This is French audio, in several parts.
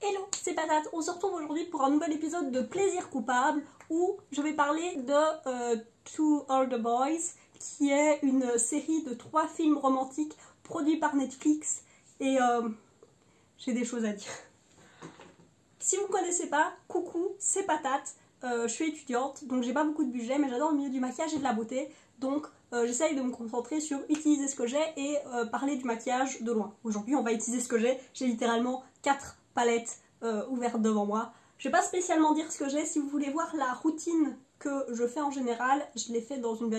Hello, c'est Patate. On se retrouve aujourd'hui pour un nouvel épisode de Plaisir coupable où je vais parler de To All the Boys, qui est une série de 3 films romantiques produits par Netflix et j'ai des choses à dire. Si vous ne connaissez pas, coucou, c'est Patate. Je suis étudiante, donc j'ai pas beaucoup de budget, mais j'adore le milieu du maquillage et de la beauté, donc j'essaye de me concentrer sur utiliser ce que j'ai et parler du maquillage de loin. Aujourd'hui, on va utiliser ce que j'ai littéralement 4 palettes ouvertes devant moi. Je vais pas spécialement dire ce que j'ai, si vous voulez voir la routine que je fais en général, je l'ai fait dans une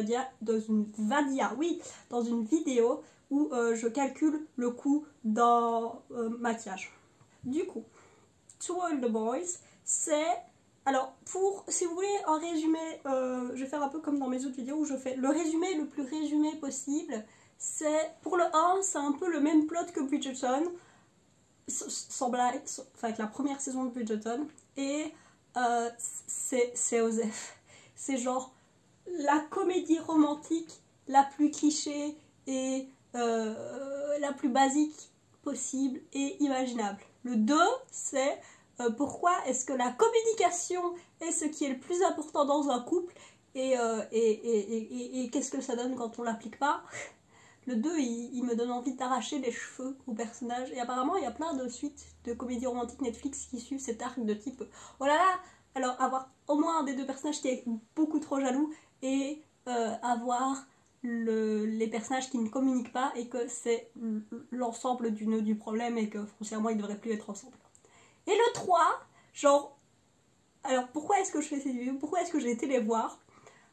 vidéo où je calcule le coût d'un maquillage. Du coup, To All the Boys, c'est... Alors, si vous voulez un résumé, je vais faire un peu comme dans mes autres vidéos où je fais le résumé le plus résumé possible. C'est, pour le 1, c'est un peu le même plot que Bridgerton, sans blague, avec la première saison de Bridgerton, et c'est Osef. C'est genre la comédie romantique la plus cliché et la plus basique possible et imaginable. Le 2, c'est... pourquoi est-ce que la communication est ce qui est le plus important dans un couple et qu'est-ce que ça donne quand on l'applique pas. Le 2, il me donne envie d'arracher les cheveux au personnage, et apparemment il y a plein de suites de comédies romantiques Netflix qui suivent cet arc de type oh là là, alors avoir au moins un des deux personnages qui est beaucoup trop jaloux et avoir les personnages qui ne communiquent pas et que c'est l'ensemble du nœud du problème et que foncièrement ils ne devraient plus être ensemble. Et le 3, genre, alors pourquoi est-ce que je fais ces vidéos? Pourquoi est-ce que j'ai été les voir?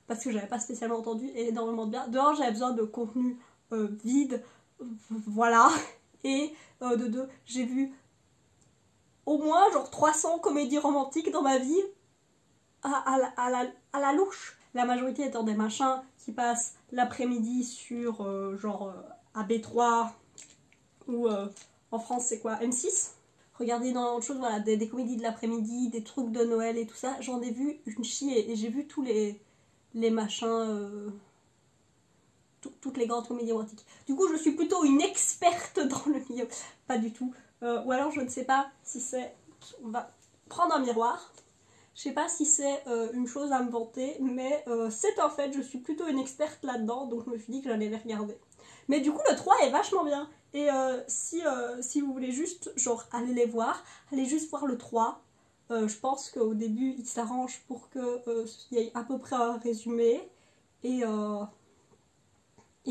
Parce que j'avais pas spécialement entendu énormément de bien. De 1, j'avais besoin de contenu vide, voilà. Et de 2, j'ai vu au moins genre 300 comédies romantiques dans ma vie à la louche. La majorité étant des machins qui passent l'après-midi sur genre AB3 ou en France c'est quoi, M6. Regardez dans autre chose, voilà, des comédies de l'après-midi, des trucs de Noël et tout ça. J'en ai vu une chier et j'ai vu tous les machins, toutes les grandes comédies romantiques. Du coup, je suis plutôt une experte dans le milieu. Pas du tout. Ou alors, je ne sais pas si c'est... On va prendre un miroir. Je sais pas si c'est une chose à me vanter, mais c'est un fait, je suis plutôt une experte là-dedans, donc je me suis dit que j'allais les regarder. Mais du coup, le 3 est vachement bien. Et si vous voulez juste, genre, aller les voir, allez juste voir le 3. Je pense qu'au début, il s'arrange pour qu'il y ait à peu près un résumé. Et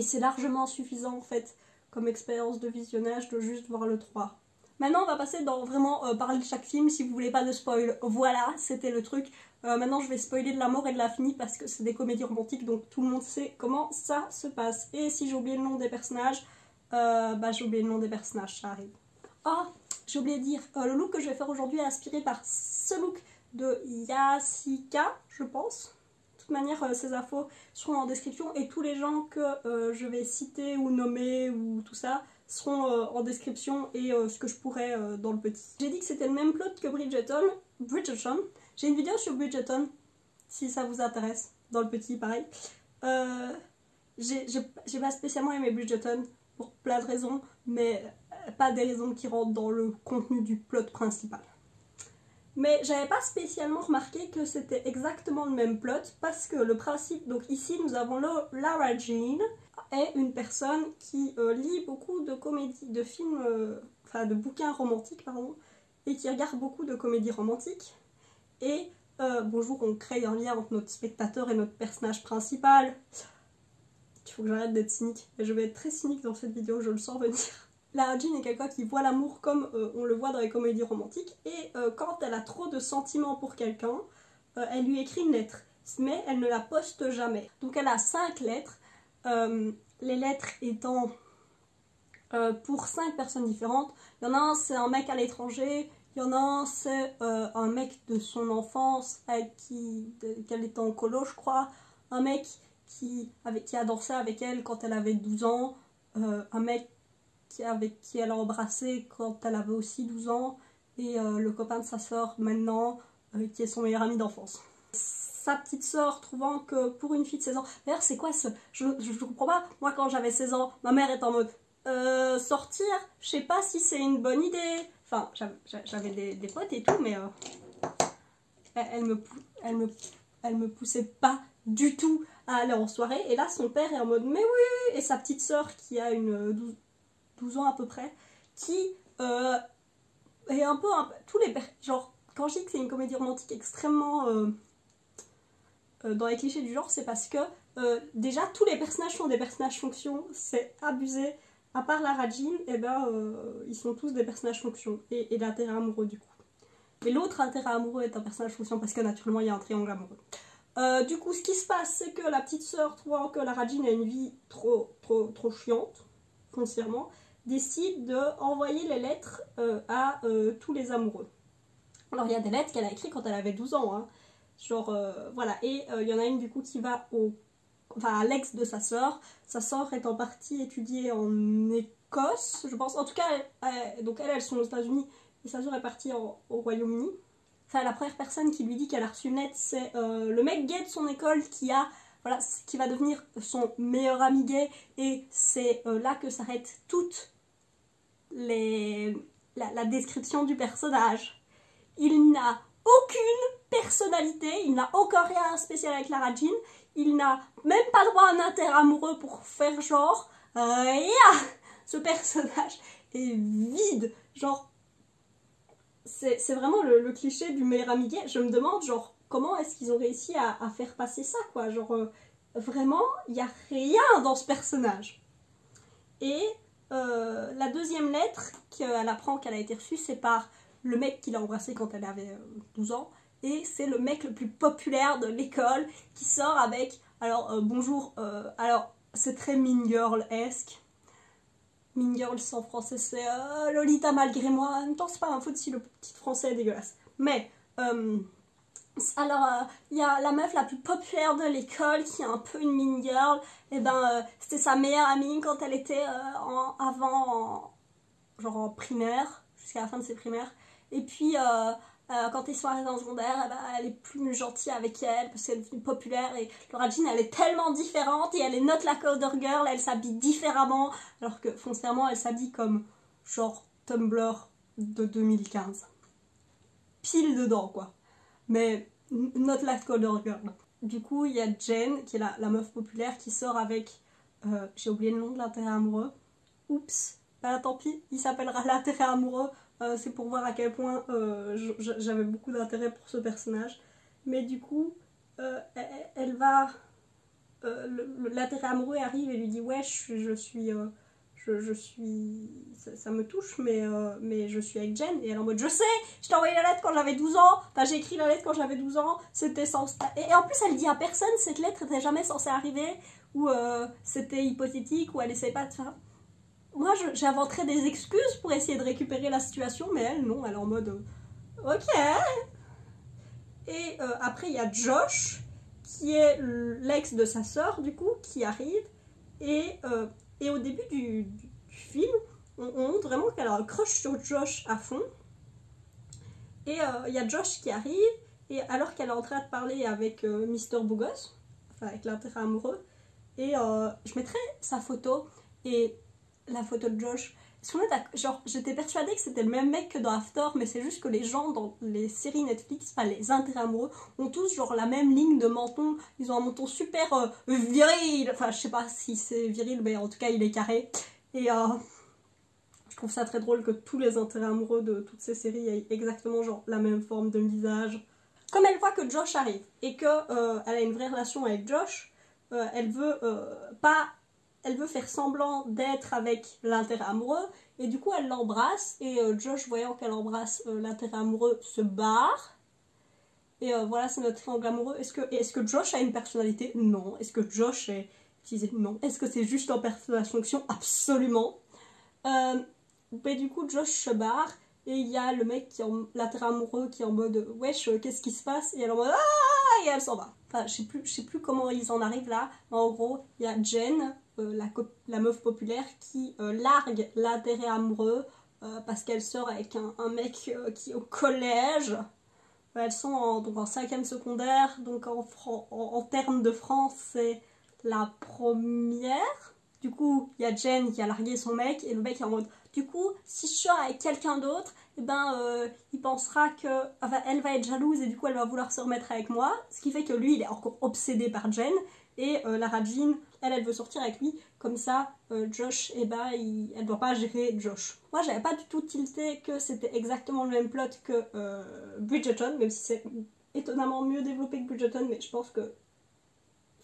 c'est largement suffisant, en fait, comme expérience de visionnage, de juste voir le 3. Maintenant, on va passer dans vraiment parler de chaque film, si vous voulez pas de spoil. Voilà, c'était le truc. Maintenant, je vais spoiler de la mort et de l'infini parce que c'est des comédies romantiques, donc tout le monde sait comment ça se passe. Et si j'ai oublié le nom des personnages, j'ai oublié le nom des personnages, ça arrive. Ah, j'ai oublié de dire, le look que je vais faire aujourd'hui est inspiré par ce look de Yasika, je pense. De toute manière, ces infos seront en description et tous les gens que je vais citer ou nommer ou tout ça seront en description et ce que je pourrais dans le petit. J'ai dit que c'était le même plot que Bridgerton. J'ai une vidéo sur Bridgerton, si ça vous intéresse, dans le petit pareil. J'ai pas spécialement aimé Bridgerton pour plein de raisons, mais pas des raisons qui rentrent dans le contenu du plot principal. Mais j'avais pas spécialement remarqué que c'était exactement le même plot parce que le principe, donc ici nous avons Lara Jean, est une personne qui lit beaucoup de comédies, de films, de bouquins romantiques, pardon, et qui regarde beaucoup de comédies romantiques. Et bonjour, on crée un lien entre notre spectateur et notre personnage principal. Il faut que j'arrête d'être cynique, et je vais être très cynique dans cette vidéo, je le sens venir. Lara Jean est quelqu'un qui voit l'amour comme on le voit dans les comédies romantiques, et quand elle a trop de sentiments pour quelqu'un, elle lui écrit une lettre, mais elle ne la poste jamais. Donc elle a 5 lettres, les lettres étant pour 5 personnes différentes. Il y en a un, c'est un mec à l'étranger, il y en a un, c'est un mec de son enfance avec qu'elle était en colo, je crois, un mec qui a dansé avec elle quand elle avait 12 ans, un mec avec qui elle a embrassé quand elle avait aussi 12 ans, et le copain de sa soeur maintenant, qui est son meilleur ami d'enfance. Sa petite soeur trouvant que pour une fille de 16 ans, d'ailleurs c'est quoi ce... Je comprends pas, moi quand j'avais 16 ans, ma mère est en mode sortir, je sais pas si c'est une bonne idée, Enfin, j'avais des potes et tout, mais elle me poussait pas du tout à aller en soirée. Et là, son père est en mode, mais oui! Et sa petite sœur, qui a une 12 ans à peu près, qui est un peu... tous les... Genre, quand je dis que c'est une comédie romantique extrêmement... dans les clichés du genre, c'est parce que déjà, tous les personnages sont des personnages fonction. C'est abusé. À part la Rajin, et ben, ils sont tous des personnages fonction. Et l'intérêt amoureux, du coup. Et l'autre intérêt amoureux est un personnage fonction parce que naturellement il y a un triangle amoureux. Du coup, ce qui se passe, c'est que la petite sœur, trouvant que la Rajin a une vie trop chiante, foncièrement, décide d'envoyer les lettres à tous les amoureux. Alors il y a des lettres qu'elle a écrites quand elle avait 12 ans, hein. Genre, voilà. Et il y en a une du coup qui va à l'ex de sa sœur. Sa sœur est en partie étudiée en Écosse, je pense. En tout cas, donc elles sont aux États-Unis et sa sœur est partie au Royaume-Uni. Enfin, la première personne qui lui dit qu'elle a reçu une lettre, c'est le mec gay de son école qui va devenir son meilleur ami gay. Et c'est là que s'arrête toute la description du personnage. Il n'a aucune personnalité, il n'a aucun rien spécial avec la Rajin, il n'a même pas droit à un intérêt amoureux pour faire genre, ce personnage est vide, genre, c'est vraiment le cliché du meilleur ami gay. Je me demande, genre, comment est-ce qu'ils ont réussi à faire passer ça, quoi, genre, vraiment, il n'y a rien dans ce personnage. Et la deuxième lettre qu'elle apprend qu'elle a été reçue, c'est par le mec qui l'a embrassée quand elle avait 12 ans. Et c'est le mec le plus populaire de l'école qui sort avec... Alors, bonjour, alors c'est très Mean Girl-esque. Mean Girl en français c'est Lolita malgré moi. En même temps, c'est pas ma faute si le petit français est dégueulasse. Mais, alors, il y a la meuf la plus populaire de l'école qui est un peu une Mean Girl. Et ben, c'était sa meilleure amie quand elle était genre en primaire, jusqu'à la fin de ses primaires. Et puis, quand ils sont arrivés en secondaire, elle est plus gentille avec elle parce qu'elle est devenue populaire. Et Laura Jean, elle est tellement différente et elle est not la Coder Girl, elle s'habille différemment. Alors que foncièrement, elle s'habille comme genre Tumblr de 2015. Pile dedans, quoi. Mais not la Coder Girl. Du coup, il y a Jen, qui est la meuf populaire, qui sort avec... j'ai oublié le nom de l'intérêt amoureux. Oups. Bah tant pis, il s'appellera l'intérêt amoureux. C'est pour voir à quel point j'avais beaucoup d'intérêt pour ce personnage. Mais du coup, elle va... l'intérêt amoureux arrive et lui dit « Ouais, je suis... ça me touche, mais je suis avec Jen. » Et elle est en mode « Je sais, je t'ai envoyé la lettre quand j'avais 12 ans. Enfin, j'ai écrit la lettre quand j'avais 12 ans. C'était censé... » Et en plus, elle dit à personne, cette lettre n'était jamais censée arriver. Ou c'était hypothétique, ou elle essayait pas de faire... Moi, j'inventerais des excuses pour essayer de récupérer la situation, mais elle, non, elle est en mode ok. Et après, il y a Josh, qui est l'ex de sa sœur, du coup, qui arrive. Et au début du film, on montre vraiment qu'elle a un crush sur Josh à fond. Et il y a Josh qui arrive, et alors qu'elle est en train de parler avec Mr. Bougos, enfin avec l'intérêt amoureux, et je mettrai sa photo, et la photo de Josh. Genre, j'étais persuadée que c'était le même mec que dans After, mais c'est juste que les gens dans les séries Netflix, enfin les intérêts amoureux, ont tous genre la même ligne de menton. Ils ont un menton super viril. Enfin, je sais pas si c'est viril, mais en tout cas, il est carré. Et je trouve ça très drôle que tous les intérêts amoureux de toutes ces séries aient exactement genre la même forme de visage. Comme elle voit que Josh arrive et que elle a une vraie relation avec Josh, elle veut elle veut faire semblant d'être avec l'intérêt amoureux, et du coup elle l'embrasse, et Josh, voyant qu'elle embrasse l'intérêt amoureux, se barre. Et voilà, c'est notre triangle amoureux. Est-ce que Josh a une personnalité? Non. Est-ce que Josh est utilisé? Non. Est-ce que c'est juste un personnage fonction? Absolument. Mais du coup, Josh se barre, et il y a le mec qui est l'intérêt amoureux qui est en mode « Wesh, qu'est-ce qui se passe ?» Et elle est en mode « Ah !» Et elle s'en va. Enfin, je sais plus comment ils en arrivent là. En gros, il y a Jen, la meuf populaire, qui largue l'intérêt amoureux parce qu'elle sort avec un mec qui est au collège. Elles sont donc en 5e secondaire, donc en termes de France, c'est la première. Du coup, il y a Jen qui a largué son mec, et le mec est en mode Du coup, si je sors avec quelqu'un d'autre, eh ben, il pensera que... Enfin, elle va être jalouse et du coup, elle va vouloir se remettre avec moi. Ce qui fait que lui, il est encore obsédé par Jen. Et Lara Jean, elle veut sortir avec lui. Comme ça, Josh, eh ben, elle doit pas gérer Josh. Moi, j'avais pas du tout tilté que c'était exactement le même plot que Bridgerton, même si c'est étonnamment mieux développé que Bridgerton, mais je pense que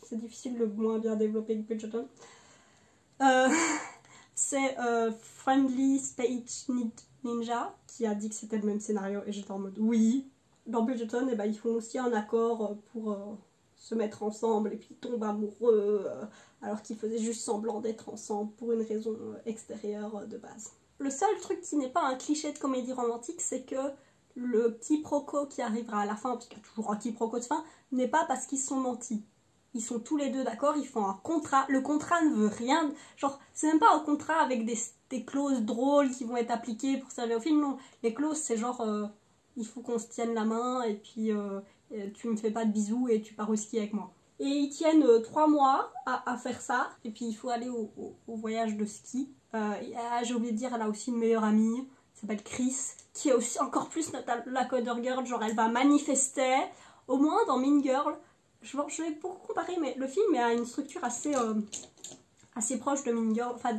c'est difficile de moins bien développer que Bridgerton. C'est Friendly Space Ninja qui a dit que c'était le même scénario et j'étais en mode oui. Dans Bridgerton, eh ben, ils font aussi un accord pour se mettre ensemble et puis ils tombent amoureux alors qu'ils faisaient juste semblant d'être ensemble pour une raison extérieure de base. Le seul truc qui n'est pas un cliché de comédie romantique, c'est que le quiproquo qui arrivera à la fin, puisqu'il y a toujours un quiproquo de fin, n'est pas parce qu'ils se sont mentis. Ils sont tous les deux d'accord, ils font un contrat. Le contrat ne veut rien. Genre, c'est même pas un contrat avec des clauses drôles qui vont être appliquées pour servir au film. Non, les clauses, c'est genre, il faut qu'on se tienne la main et puis tu me fais pas de bisous et tu pars au ski avec moi. Et ils tiennent 3 mois à faire ça. Et puis il faut aller au voyage de ski. J'ai oublié de dire, elle a aussi une meilleure amie, qui s'appelle Chris, qui est aussi encore plus la Coder Girl. Genre, elle va manifester. Au moins, dans Mean Girl, je vais beaucoup comparer, mais le film a une structure assez proche de Mean Girl. Enfin,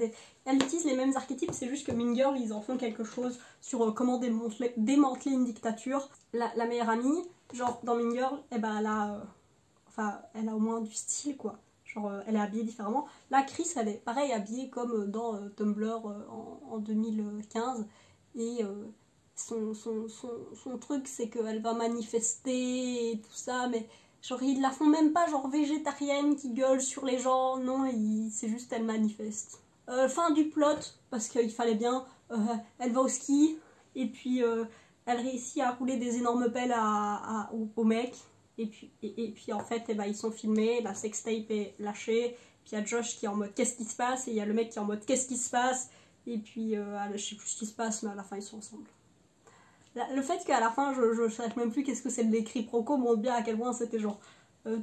elle utilise les mêmes archétypes, c'est juste que Mean Girl, ils en font quelque chose sur comment démanteler une dictature. La meilleure amie, genre dans Mean Girl, eh ben, elle a au moins du style, quoi. Genre, elle est habillée différemment. Là, Chris, elle est pareil, habillée comme dans Tumblr en 2015. Et son truc, c'est qu'elle va manifester et tout ça, mais genre, ils la font même pas genre végétarienne qui gueule sur les gens, non, c'est juste elle manifeste. Fin du plot, parce qu'il fallait bien, elle va au ski, et puis elle réussit à rouler des énormes pelles au mec, et puis en fait, eh ben, ils sont filmés, la sextape est lâchée, puis il y a Josh qui est en mode qu'est-ce qui se passe, et il y a le mec qui est en mode qu'est-ce qui se passe, et puis je sais plus ce qui se passe, mais à la fin ils sont ensemble. Le fait qu'à la fin je sache même plus qu'est-ce que c'est le quiproquo montre bien à quel point c'était genre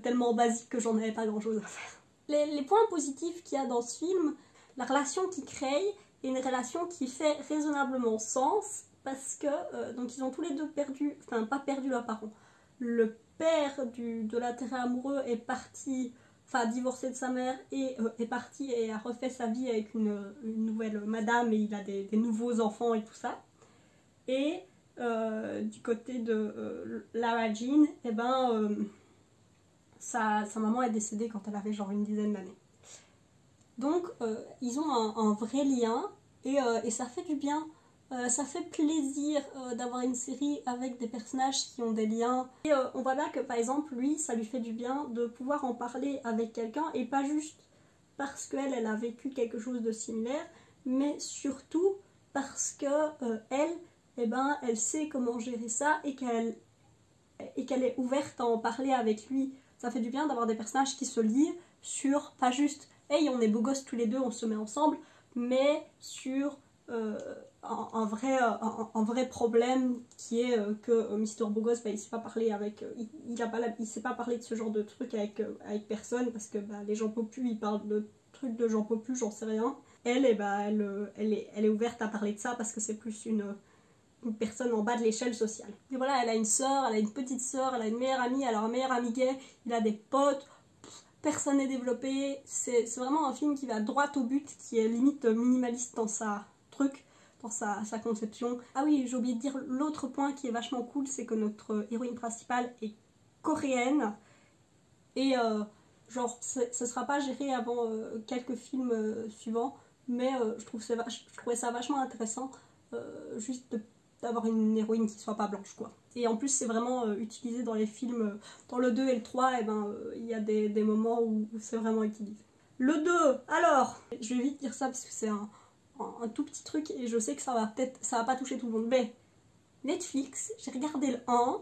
tellement basique que j'en avais pas grand chose à faire. Les points positifs qu'il y a dans ce film, la relation qu'ils créent est une relation qui fait raisonnablement sens parce que donc ils ont tous les deux perdu, enfin pas perdu leurs parents. Le père de l'intérêt amoureux est parti, enfin divorcé de sa mère et est parti et a refait sa vie avec une nouvelle madame et il a des nouveaux enfants et tout ça. Et du côté de Lara Jean, eh ben, sa maman est décédée quand elle avait genre une dizaine d'années. Donc ils ont un vrai lien et ça fait du bien. Ça fait plaisir d'avoir une série avec des personnages qui ont des liens. Et on voit bien que par exemple lui, ça lui fait du bien de pouvoir en parler avec quelqu'un et pas juste parce qu'elle a vécu quelque chose de similaire, mais surtout parce que eh ben, elle sait comment gérer ça et qu'elle est ouverte à en parler avec lui. Ça fait du bien d'avoir des personnages qui se lient sur, pas juste « Hey, on est beaux gosses tous les deux, on se met ensemble », mais sur un vrai problème qui est que Mister Beau Gosse, bah, il sait pas parler avec... il sait pas parler de ce genre de truc avec personne parce que bah, les gens popus, ils parlent de trucs de gens popus, j'en sais rien. Elle, eh bah, elle est ouverte à parler de ça parce que c'est plus une personne en bas de l'échelle sociale. Et voilà, elle a une sœur, elle a une petite sœur, elle a une meilleure amie, elle a un meilleur ami gay, il a des potes, personne n'est développé. C'est vraiment un film qui va droit au but, qui est limite minimaliste dans sa conception. Ah oui, j'ai oublié de dire l'autre point qui est vachement cool, c'est que notre héroïne principale est coréenne et genre ce sera pas géré avant quelques films suivants, mais je trouvais ça vachement intéressant juste d'avoir une héroïne qui soit pas blanche, quoi. Et en plus c'est vraiment utilisé dans les films, dans le 2 et le 3, et ben il y a des moments où c'est vraiment utilisé. Le 2, alors, je vais vite dire ça parce que c'est un tout petit truc et je sais que ça va pas toucher tout le monde, mais Netflix, j'ai regardé le 1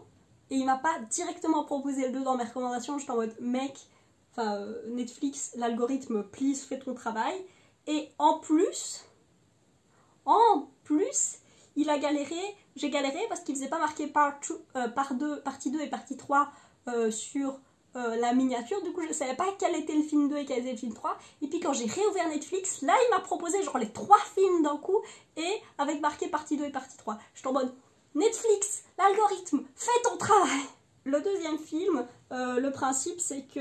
et il m'a pas directement proposé le 2 dans mes recommandations. J'étais en mode mec, enfin Netflix, l'algorithme, please, fais ton travail. Et en plus, il a galéré, j'ai galéré parce qu'il faisait pas marquer partie 2 et partie 3 sur la miniature, du coup je savais pas quel était le film 2 et quel était le film 3, et puis quand j'ai réouvert Netflix, là il m'a proposé genre les 3 films d'un coup, et avec marqué partie 2 et partie 3. J'étais en mode, Netflix, l'algorithme, fais ton travail. Le deuxième film, le principe c'est que,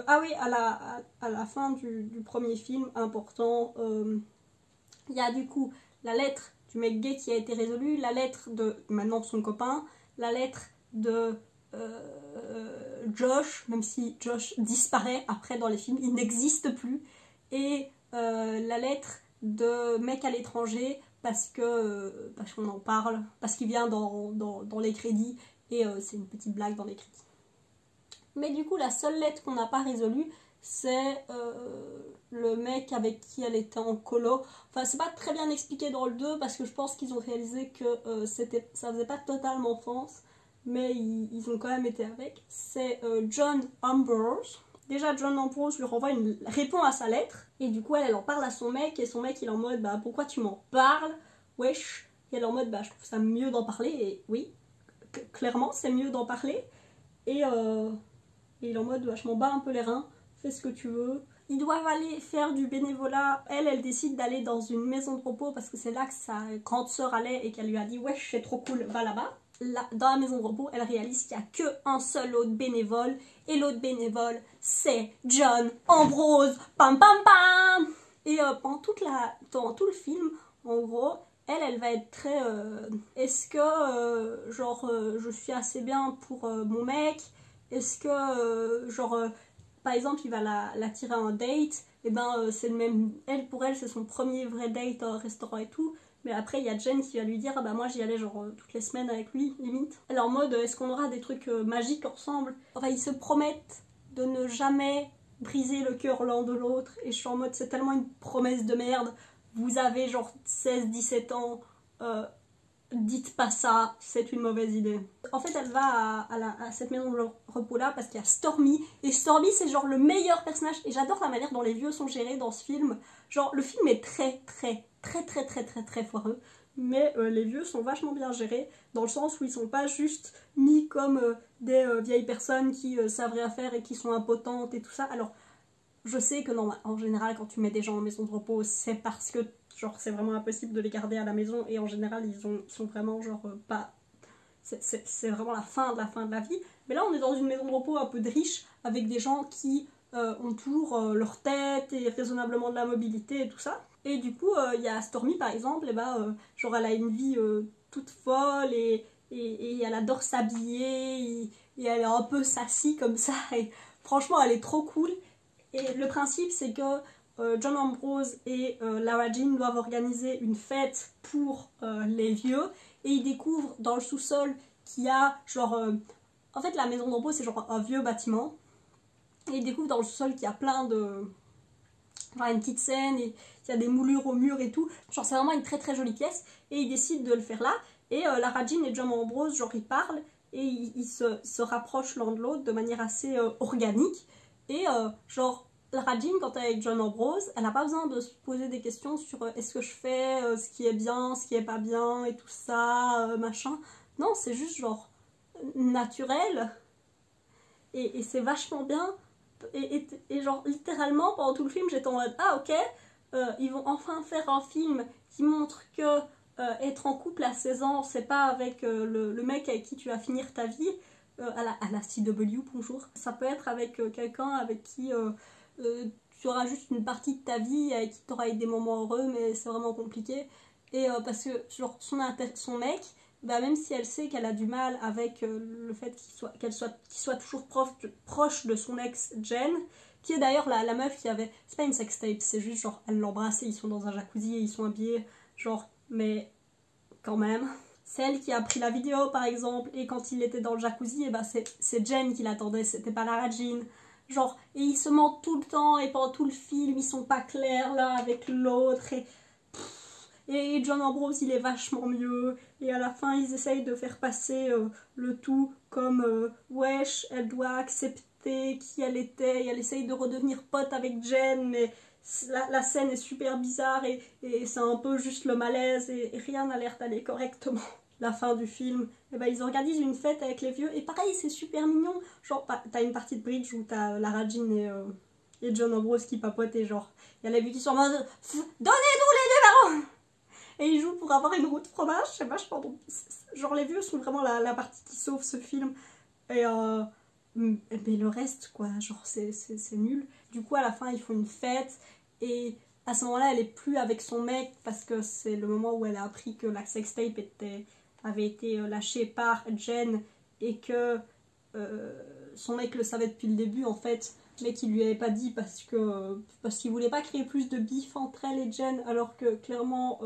ah oui, à la fin du premier film, important, il y a du coup la lettre du mec gay qui a été résolue, la lettre de maintenant son copain, la lettre de Josh, même si Josh disparaît après dans les films, il n'existe plus, et la lettre de mec à l'étranger parce qu'on en parle, parce qu'il vient dans les crédits, et c'est une petite blague dans les crédits. Mais du coup la seule lettre qu'on n'a pas résolue, c'est le mec avec qui elle était en colo. Enfin c'est pas très bien expliqué dans le 2 parce que je pense qu'ils ont réalisé que ça faisait pas totalement sens, mais ils ont quand même été avec. C'est John Ambrose. Déjà John Ambrose lui répond à sa lettre, et du coup elle en parle à son mec, et son mec il est en mode bah pourquoi tu m'en parles, wesh, et elle est en mode bah je trouve ça mieux d'en parler, et oui, clairement c'est mieux d'en parler, et il est en mode bah je m'en bats un peu les reins, fais ce que tu veux. Ils doivent aller faire du bénévolat. Elle décide d'aller dans une maison de repos parce que c'est là que sa grande sœur allait et qu'elle lui a dit wesh c'est trop cool, va là-bas. Là, dans la maison de repos, elle réalise qu'il n'y a qu'un seul autre bénévole, et l'autre bénévole c'est John Ambrose, pam pam pam. Et pendant tout le film, en gros, elle va être très est-ce que je suis assez bien pour mon mec, est-ce que par exemple il va la tirer à un date, et ben c'est le même, pour elle c'est son premier vrai date au restaurant et tout. Mais après, il y a Jen qui va lui dire ah bah moi j'y allais toutes les semaines avec lui, limite. Elle est en mode est-ce qu'on aura des trucs magiques ensemble. Enfin, ils se promettent de ne jamais briser le cœur l'un de l'autre. Et je suis en mode c'est tellement une promesse de merde. Vous avez 16-17 ans, dites pas ça, c'est une mauvaise idée. En fait, elle va à cette maison de repos là parce qu'il y a Stormy. Et Stormy, c'est le meilleur personnage. Et j'adore la manière dont les vieux sont gérés dans ce film. Le film est très foireux, mais les vieux sont vachement bien gérés, dans le sens où ils sont pas juste mis comme des vieilles personnes qui savent rien faire et qui sont impotentes et tout ça. Alors je sais que non, en général quand tu mets des gens en maison de repos, c'est parce que c'est vraiment impossible de les garder à la maison, et en général ils sont vraiment pas... C'est vraiment la fin de la vie. Mais là on est dans une maison de repos un peu de riches, avec des gens qui ont toujours leur tête et raisonnablement de la mobilité et tout ça. Et du coup, il y a Stormy par exemple, et elle a une vie toute folle, et elle adore s'habiller, et elle est un peu sassy comme ça, et franchement elle est trop cool. Et le principe c'est que John Ambrose et Lara Jean doivent organiser une fête pour les vieux, et ils découvrent dans le sous-sol qu'il y a en fait la maison de repos c'est un vieux bâtiment, et ils découvrent dans le sous-sol qu'il y a plein de... une petite scène, et il y a des moulures au mur et tout. C'est vraiment une très jolie pièce, et ils décident de le faire là. Et Lara Jean et John Ambrose, ils parlent, et ils se rapprochent l'un de l'autre de manière assez organique. Et Lara Jean, quand elle est avec John Ambrose, elle n'a pas besoin de se poser des questions sur est-ce que je fais ce qui est bien, ce qui est pas bien, et tout ça, machin. Non, c'est juste naturel, et c'est vachement bien. Et littéralement pendant tout le film j'étais en mode ah ok, ils vont enfin faire un film qui montre que être en couple à 16 ans c'est pas avec le mec avec qui tu vas finir ta vie, à la CW bonjour. Ça peut être avec quelqu'un avec qui tu auras juste une partie de ta vie, avec qui tu auras eu des moments heureux, mais c'est vraiment compliqué. Et parce que son mec, même si elle sait qu'elle a du mal avec le fait qu'il soit toujours proche de son ex Jen, qui est d'ailleurs la meuf qui avait... C'est pas une sextape, c'est juste elle l'embrasse et ils sont dans un jacuzzi et ils sont habillés, mais quand même. C'est elle qui a pris la vidéo par exemple, et quand il était dans le jacuzzi, c'est Jen qui l'attendait, c'était pas Lara Jean. Et ils se mentent tout le temps, et pendant tout le film ils sont pas clairs l'un avec l'autre, et John Ambrose il est vachement mieux, et à la fin ils essayent de faire passer le tout comme wesh, elle doit accepter qui elle était, et elle essaye de redevenir pote avec Jen, mais la scène est super bizarre, et c'est un peu juste le malaise, et rien n'a l'air d'aller correctement. la fin du film, et ben ils organisent une fête avec les vieux, et pareil, c'est super mignon. Genre, t'as une partie de bridge où t'as Lara Jean et John Ambrose qui papotent, et genre, il y a les vieux qui sont en mode donnez-nous les numéros! Et ils jouent pour avoir une roue de fromage, c'est vachement drôle. Genre, les vieux sont vraiment la partie qui sauve ce film. Et mais le reste, quoi, genre, c'est nul. Du coup, à la fin, ils font une fête, et à ce moment-là, elle est plus avec son mec, parce que c'est le moment où elle a appris que la sextape avait été lâchée par Jen, et que son mec le savait depuis le début, en fait, mais qu'il lui avait pas dit parce qu'il voulait pas créer plus de bif entre elle et Jen, alors que clairement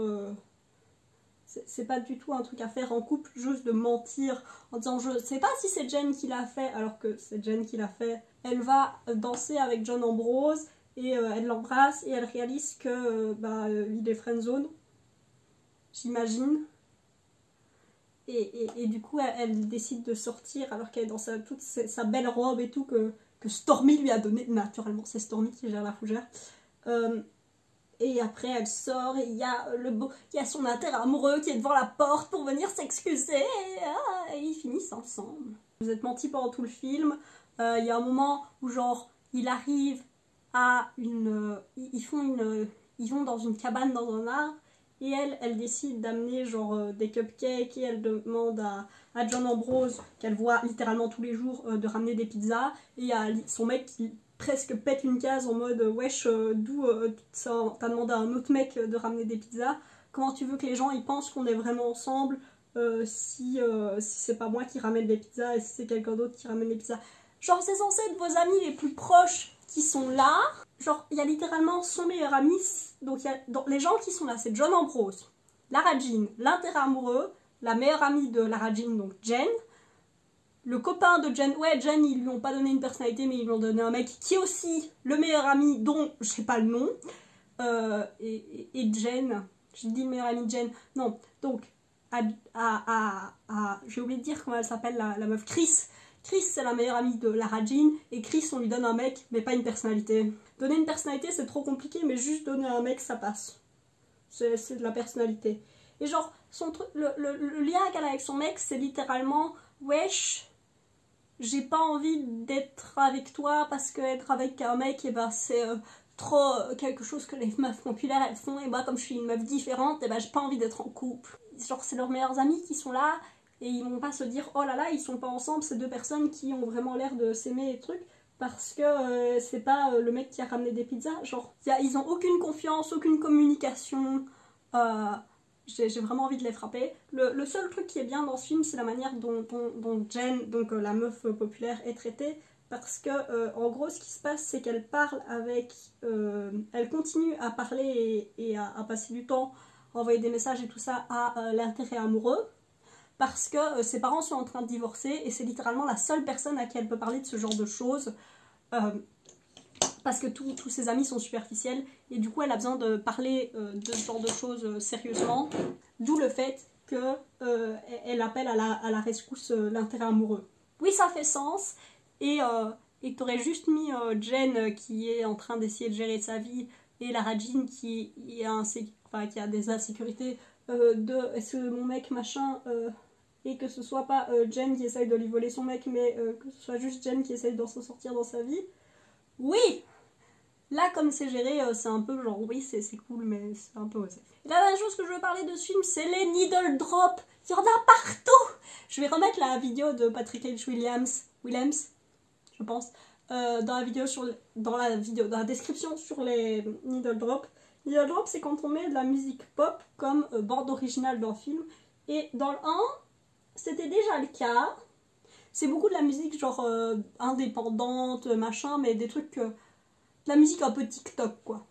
c'est pas du tout un truc à faire en couple, juste de mentir en disant je sais pas si c'est Jen qui l'a fait, alors que c'est Jen qui l'a fait. Elle va danser avec John Ambrose et elle l'embrasse et elle réalise que il est friendzone, j'imagine. Et du coup elle décide de sortir alors qu'elle est dans toute sa belle robe et tout que Stormy lui a donné. Naturellement c'est Stormy qui gère la fougère. Et après elle sort et il y a son interamoureux qui est devant la porte pour venir s'excuser et ils finissent ensemble. Vous êtes menti pendant tout le film. Il y a un moment où genre il arrive à ils vont dans une cabane dans un arbre. Et elle décide d'amener genre des cupcakes et elle demande à John Ambrose, qu'elle voit littéralement tous les jours, de ramener des pizzas. Et il y a son mec qui presque pète une case en mode wesh, d'où t'as demandé à un autre mec de ramener des pizzas. Comment tu veux que les gens ils pensent qu'on est vraiment ensemble si c'est pas moi qui ramène les pizzas et si c'est quelqu'un d'autre qui ramène les pizzas. Genre c'est censé être vos amis les plus proches qui sont là. Genre, il y a littéralement son meilleur ami, donc les gens qui sont là, c'est John Ambrose, Lara Jean, l'intérêt amoureux, la meilleure amie de Lara Jean, donc Jen, le copain de Jen, ouais, Jen, ils lui ont pas donné une personnalité, mais ils lui ont donné un mec qui est aussi le meilleur ami, dont je sais pas le nom, et Jen, j'ai dit le meilleur ami de Jen, non, donc, j'ai oublié de dire comment elle s'appelle, la meuf, Chris, c'est la meilleure amie de Lara Jean, et Chris, on lui donne un mec, mais pas une personnalité. Donner une personnalité, c'est trop compliqué, mais juste donner un mec, ça passe. C'est de la personnalité. Et genre, le lien qu'elle a avec son mec, c'est littéralement « Wesh, j'ai pas envie d'être avec toi parce qu'être avec un mec, et ben, c'est trop quelque chose que les meufs populaires, elles font. Et moi, comme je suis une meuf différente, et ben, j'ai pas envie d'être en couple. » Genre, c'est leurs meilleurs amis qui sont là, et ils vont pas se dire « Oh là là, ils sont pas ensemble, ces deux personnes qui ont vraiment l'air de s'aimer et trucs. » Parce que c'est pas le mec qui a ramené des pizzas. Genre, ils ont aucune confiance, aucune communication. J'ai vraiment envie de les frapper. Le seul truc qui est bien dans ce film, c'est la manière dont Jen, donc la meuf populaire, est traitée. Parce que, en gros, ce qui se passe, c'est qu'elle parle avec... elle continue à parler et à passer du temps, à envoyer des messages et tout ça à l'intérêt amoureux. Parce que ses parents sont en train de divorcer et c'est littéralement la seule personne à qui elle peut parler de ce genre de choses. Parce que tous ses amis sont superficiels et du coup elle a besoin de parler de ce genre de choses sérieusement. D'où le fait qu'elle appelle à la rescousse l'intérêt amoureux. Oui, ça fait sens et que t'aurais juste mis Jen qui est en train d'essayer de gérer sa vie et Lara Jean qui a des insécurités de est-ce que mon mec machin... et que ce soit pas Jen qui essaye de lui voler son mec, mais que ce soit juste Jen qui essaye de s'en sortir dans sa vie. Oui! Là, comme c'est géré, c'est un peu genre, oui, c'est cool, mais c'est un peu osé. Et la dernière chose que je veux parler de ce film, c'est les needle drops. Il y en a partout! Je vais remettre la vidéo de Patrick H. Williams, je pense, dans la description sur les needle drops. Needle drop, c'est quand on met de la musique pop comme bande originale d'un film. Et dans le 1, c'était déjà le cas. C'est beaucoup de la musique genre indépendante, machin, mais des trucs... de la musique un peu TikTok, quoi.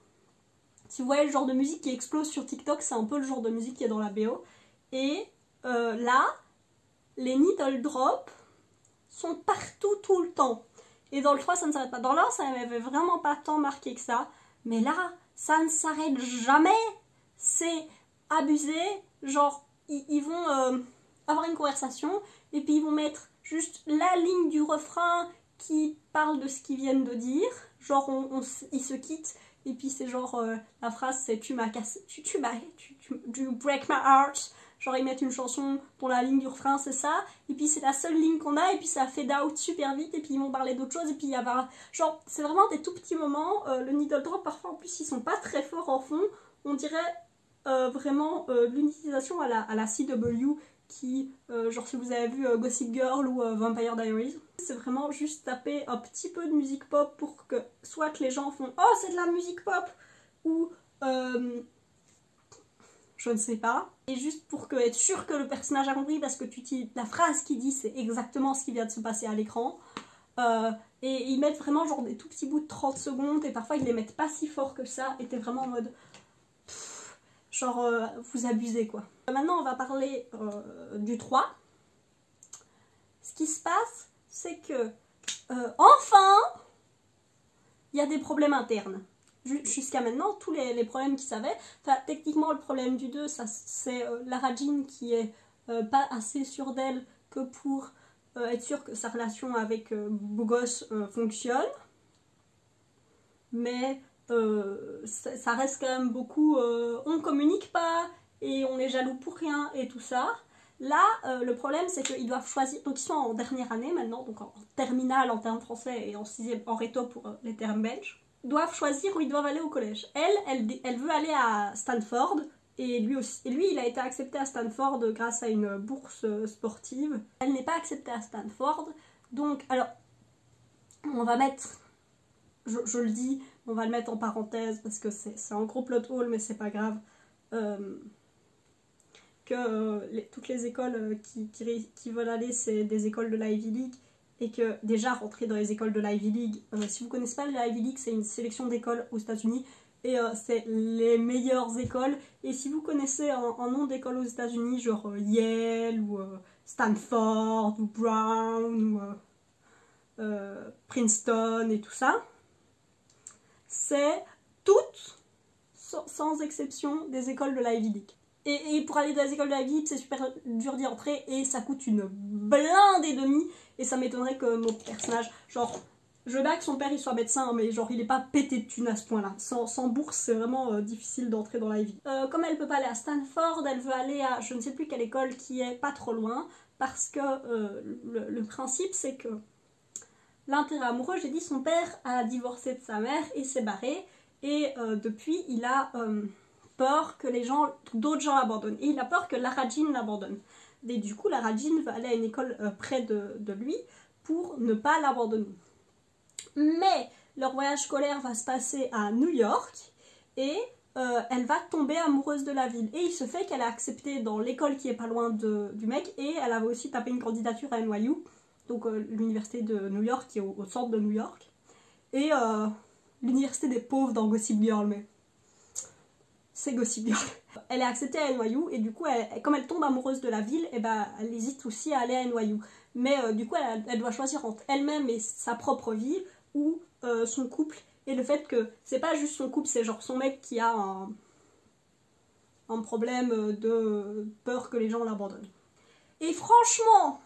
Si vous voyez le genre de musique qui explose sur TikTok, c'est un peu le genre de musique qui est dans la BO. Et là, les needle drops sont partout, tout le temps. Et dans le 3, ça ne s'arrête pas. Dans le 1, ça n'avait vraiment pas tant marqué que ça. Mais là, ça ne s'arrête jamais. C'est abusé. Genre, ils vont... avoir une conversation et puis ils vont mettre juste la ligne du refrain qui parle de ce qu'ils viennent de dire, genre ils se quittent et puis c'est genre la phrase c'est tu m'as cassé, tu break my heart, genre ils mettent une chanson dont la ligne du refrain c'est ça, et puis c'est la seule ligne qu'on a, et puis ça fade out super vite, et puis ils vont parler d'autre chose, et puis il y a genre c'est vraiment des tout petits moments. Le needle drop parfois en plus ils sont pas très forts en fond, on dirait vraiment l'utilisation à la CW qui, genre si vous avez vu Gossip Girl ou Vampire Diaries, c'est vraiment juste taper un petit peu de musique pop pour que soit que les gens font oh c'est de la musique pop ou je ne sais pas, et juste pour être sûr que le personnage a compris parce que la phrase qu'il dit c'est exactement ce qui vient de se passer à l'écran. Et ils mettent vraiment genre des tout petits bouts de 30 secondes et parfois ils les mettent pas si fort que ça et t'es vraiment en mode genre vous abusez quoi. Maintenant on va parler du 3. Ce qui se passe c'est que enfin il y a des problèmes internes. Jusqu'à maintenant tous les problèmes qu'ils avaient, enfin techniquement le problème du 2 c'est Lara Jean qui est pas assez sûre d'elle que pour être sûre que sa relation avec Beau Gosse fonctionne, mais ça reste quand même beaucoup on communique pas et on est jaloux pour rien et tout ça. Là le problème c'est qu'ils doivent choisir, donc ils sont en dernière année maintenant, donc en terminale en termes français et en 6e en réto pour les termes belges, doivent choisir où ils doivent aller au collège. Elle veut aller à Stanford. Et lui aussi. Et lui, il a été accepté à Stanford grâce à une bourse sportive. Elle n'est pas acceptée à Stanford. Donc, alors, on va mettre, je le dis, on va le mettre en parenthèse parce que c'est un gros plot hole, mais c'est pas grave. Toutes les écoles qui veulent aller, c'est des écoles de l'Ivy League. Et que déjà, rentrer dans les écoles de l'Ivy League, si vous connaissez pas l'Ivy League, c'est une sélection d'écoles aux États-Unis. Et c'est les meilleures écoles. Et si vous connaissez un nom d'école aux États-Unis, genre Yale ou Stanford ou Brown ou Princeton et tout ça, c'est toutes, sans exception, des écoles de l'Ivy League. Et pour aller dans les écoles de l'Ivy League, c'est super dur d'y entrer et ça coûte une blinde et demie. Et ça m'étonnerait que notre personnage, genre... Je veux bien que son père il soit médecin, mais genre il est pas pété de thunes à ce point-là. Sans bourse, c'est vraiment difficile d'entrer dans la vie. Comme elle peut pas aller à Stanford, elle veut aller à je ne sais plus quelle école qui est pas trop loin, parce que le principe c'est que l'intérêt amoureux, j'ai dit, son père a divorcé de sa mère et s'est barré, et depuis il a peur que d'autres gens l'abandonnent, et il a peur que Lara Jean l'abandonne. Et du coup, Lara Jean va aller à une école près de lui pour ne pas l'abandonner. Mais leur voyage scolaire va se passer à New York et elle va tomber amoureuse de la ville. Et il se fait qu'elle a accepté dans l'école qui est pas loin du mec et elle avait aussi tapé une candidature à NYU, donc l'université de New York qui est au centre de New York. Et l'université des pauvres dans Gossip Girl, mais c'est Gossip Girl. Elle est acceptée à NYU et du coup, comme elle tombe amoureuse de la ville, et ben, elle hésite aussi à aller à NYU. Mais du coup, elle doit choisir entre elle-même et sa propre vie ou son couple. Et le fait que c'est pas juste son couple, c'est genre son mec qui a un problème de peur que les gens l'abandonnent. Et franchement,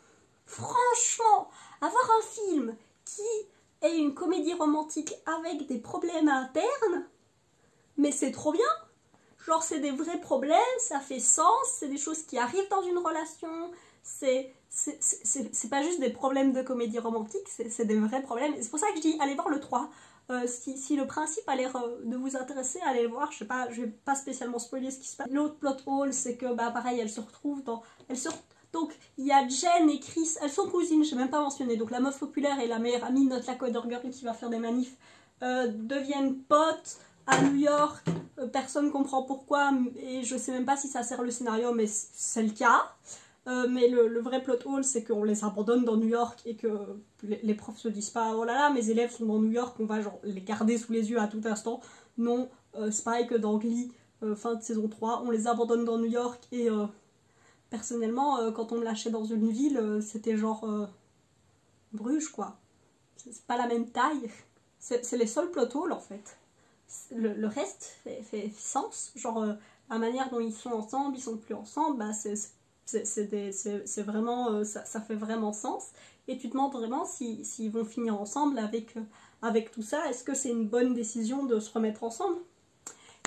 avoir un film qui est une comédie romantique avec des problèmes internes, mais c'est trop bien. Genre c'est des vrais problèmes, ça fait sens, c'est des choses qui arrivent dans une relation, c'est pas juste des problèmes de comédie romantique, c'est des vrais problèmes. Et c'est pour ça que je dis allez voir le 3. Si le principe a l'air de vous intéresser, allez le voir. Je vais pas spécialement spoiler ce qui se passe. L'autre plot hole, c'est que bah pareil, elles se retrouvent dans... Donc il y a Jen et Chris, elles sont cousines, je n'ai même pas mentionné. Donc la meuf populaire et la meilleure amie de notre la Coder Girl qui va faire des manifs deviennent potes à New York. Personne comprend pourquoi et je sais même pas si ça sert le scénario, mais c'est le cas. Mais le vrai plot hole, c'est qu'on les abandonne dans New York et que les profs se disent pas oh là là, mes élèves sont dans New York, on va genre les garder sous les yeux à tout instant. Non, c'est pareil que dans Glee, fin de saison 3, on les abandonne dans New York et personnellement, quand on me lâchait dans une ville, c'était genre Bruges quoi. C'est pas la même taille. C'est les seuls plot holes en fait. Le reste fait sens. Genre la manière dont ils sont ensemble, ils sont plus ensemble, bah c'est vraiment, ça fait vraiment sens. Et tu te demandes vraiment s'ils vont finir ensemble avec tout ça. Est-ce que c'est une bonne décision de se remettre ensemble?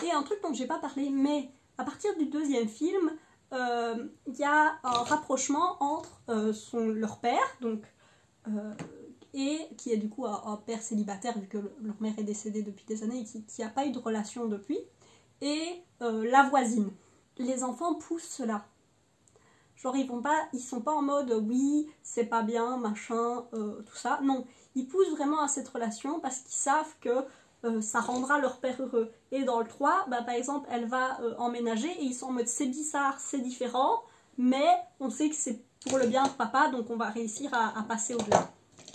Et un truc dont j'ai pas parlé, mais à partir du deuxième film, y a un rapprochement entre leur père, donc, et qui est du coup un père célibataire vu que leur mère est décédée depuis des années et qui n'a pas eu de relation depuis, et la voisine. Les enfants poussent cela. Genre ils sont pas en mode oui, c'est pas bien, machin, tout ça. Non, ils poussent vraiment à cette relation parce qu'ils savent que ça rendra leur père heureux. Et dans le 3, bah, par exemple, elle va emménager et ils sont en mode c'est bizarre, c'est différent, mais on sait que c'est pour le bien de papa, donc on va réussir à passer au-delà.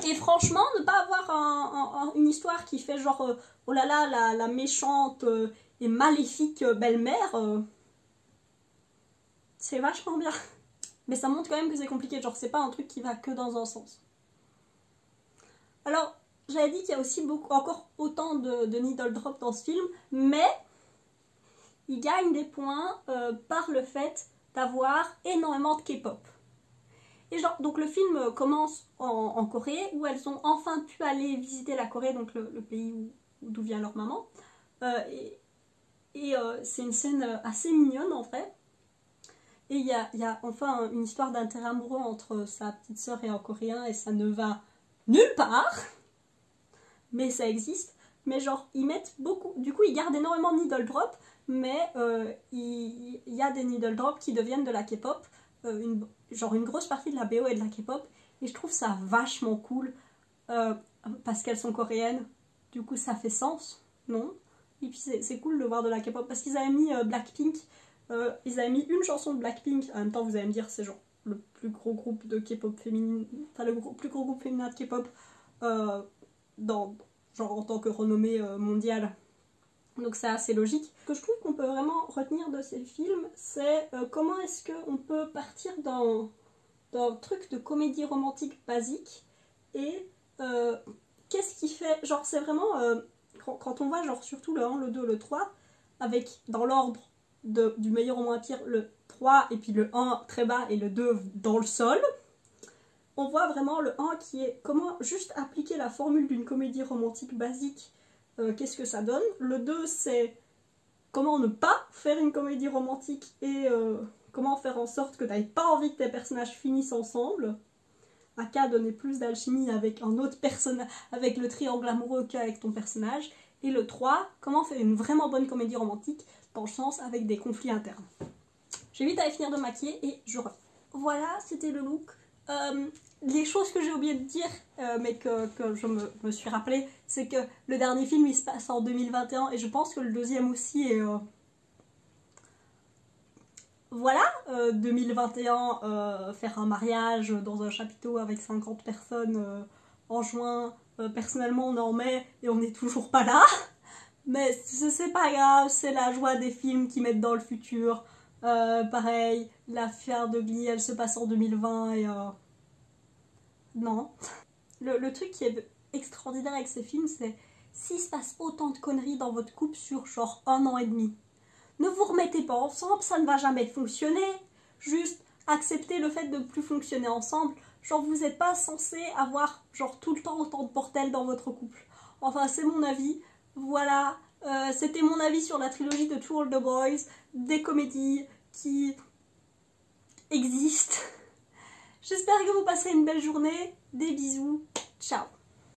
Et franchement, ne pas avoir une histoire qui fait genre oh là là, la méchante et maléfique belle-mère, c'est vachement bien. Mais ça montre quand même que c'est compliqué, genre c'est pas un truc qui va que dans un sens. Alors, j'avais dit qu'il y a aussi encore autant de needle drop dans ce film, mais il gagne des points par le fait d'avoir énormément de K-pop. Et genre, donc le film commence en Corée, où elles ont enfin pu aller visiter la Corée, donc le pays d'où vient leur maman. C'est une scène assez mignonne en fait. Et il y a enfin une histoire d'intérêt amoureux entre sa petite sœur et un Coréen, et ça ne va nulle part. Mais ça existe. Mais genre, ils mettent beaucoup... Du coup, ils gardent énormément de needle drop, mais il y a des needle drop qui deviennent de la K-pop. Genre une grosse partie de la BO est de la K-pop. Et je trouve ça vachement cool, parce qu'elles sont coréennes. Du coup, ça fait sens, non? Et puis c'est cool de voir de la K-pop, parce qu'ils avaient mis Blackpink. Ils avaient mis une chanson de Blackpink. En même temps, vous allez me dire, c'est genre le plus gros groupe de K-pop féminin, enfin le plus gros groupe féminin de K-pop genre en tant que renommée mondiale. Donc c'est assez logique. Ce que je trouve qu'on peut vraiment retenir de ces films, c'est comment est-ce qu'on peut partir dans un truc de comédie romantique basique et qu'est-ce qui fait, genre c'est vraiment quand on voit genre surtout le 1, le 2, le 3 avec dans l'ordre du meilleur au moins pire, le 3 et puis le 1 très bas et le 2 dans le sol, on voit vraiment le 1 qui est comment juste appliquer la formule d'une comédie romantique basique, qu'est-ce que ça donne. Le 2 c'est comment ne pas faire une comédie romantique et comment faire en sorte que tu n'aies pas envie que tes personnages finissent ensemble. Aka donner plus d'alchimie avec un autre personnage, avec le triangle amoureux qu'avec ton personnage. Et le 3, comment faire une vraiment bonne comédie romantique dans le sens avec des conflits internes. J'ai vite à finir de maquiller et je reviens. Voilà, c'était le look. Les choses que j'ai oublié de dire, mais que je me suis rappelé, c'est que le dernier film il se passe en 2021 et je pense que le deuxième aussi est... Voilà, 2021, faire un mariage dans un chapiteau avec 50 personnes en juin. Personnellement, on est en mai et on n'est toujours pas là. Mais c'est pas grave, c'est la joie des films qui mettent dans le futur. Pareil, l'affaire de Glee, elle se passe en 2020 et... Non. Le truc qui est extraordinaire avec ces films, c'est s'il se passe autant de conneries dans votre couple sur genre 1 an et demi. Ne vous remettez pas ensemble, ça ne va jamais fonctionner. Juste acceptez le fait de ne plus fonctionner ensemble. Genre vous n'êtes pas censé avoir genre tout le temps autant de bordel dans votre couple. Enfin c'est mon avis. Voilà, c'était mon avis sur la trilogie de To All the Boys, des comédies qui existent. J'espère que vous passerez une belle journée. Des bisous. Ciao.